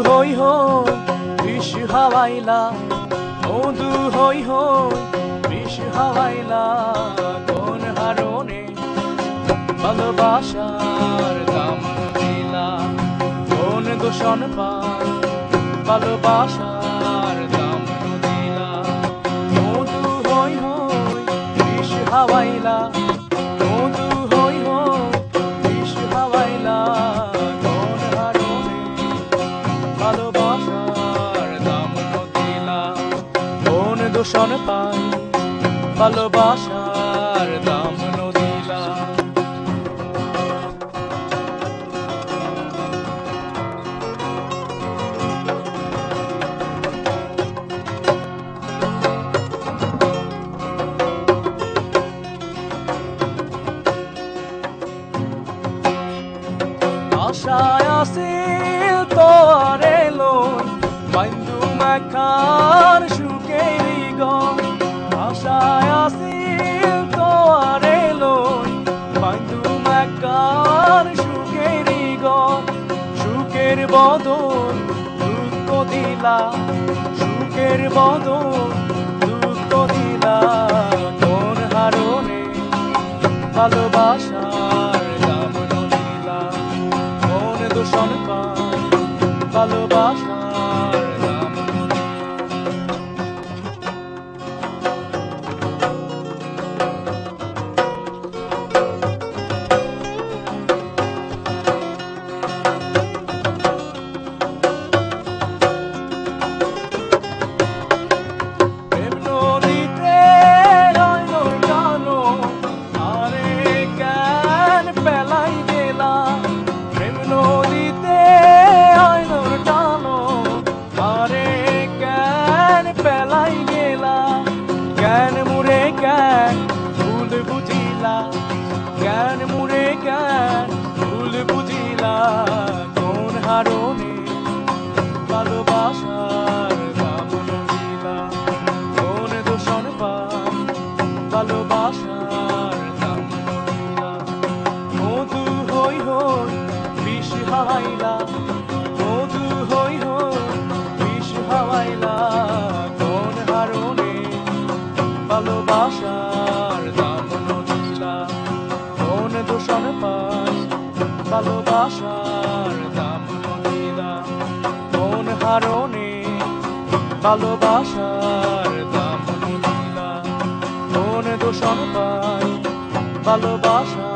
হই হই বিষ হাওয়াইলা, মধু হই হই বিষ হাওয়াইলা, কোন হারণে ভালোবাসার দাম দিলা, কোন দূষণ পায় ভালোবাসার দাম দিলা। মধু হই হই বিষ হাওয়াইলা, মধু হই হই বিষ হাওয়াইলা, কোন হারণে ভালোবাসার দাম দিলা, কোন দূষণ পায় ভালোবাসার দাম দিলা। আশায় আছিল তোরে লই বাইন্দু মাখার সুখেরি গম, আশায় আছিল তোরে লই বাইন্দু মাখার সুখেরি গম, সুখের বদল দুঃখ দিলা, সুখের বদল দুঃখ দিলা, কোন হারণে ভালোবাসার দাম দিলা, কোন দূষণ পায় ভালোবাসার দাম দিলা। প্রেম নদীতে নয়নর কালো, আরে কেন পেলাই গেলা, প্রেম নদীতে নয়নর কালো, আরে কেন পেলাই গেলা, কেন মুরে কেন ভুল বুঝিলা, কেন মুরে কেন ভুল বুঝিলা, কোন হারণে ভালোবাসার দাম দিলা, কোন দূষণ পায় ভালোবাসার দাম দিলা। মধু হই হই বিষ হাওয়াইলা, মধু হই হই বিষ হাওয়াইলা, কোন হারণে ভালোবাসার দাম দিলা, কোন দূষণ পায় ভালোবাসার দাম দিলা, কোন হারণে ভালোবাসার দাম দিলা, কোন দূষণ পায় ভালোবাসা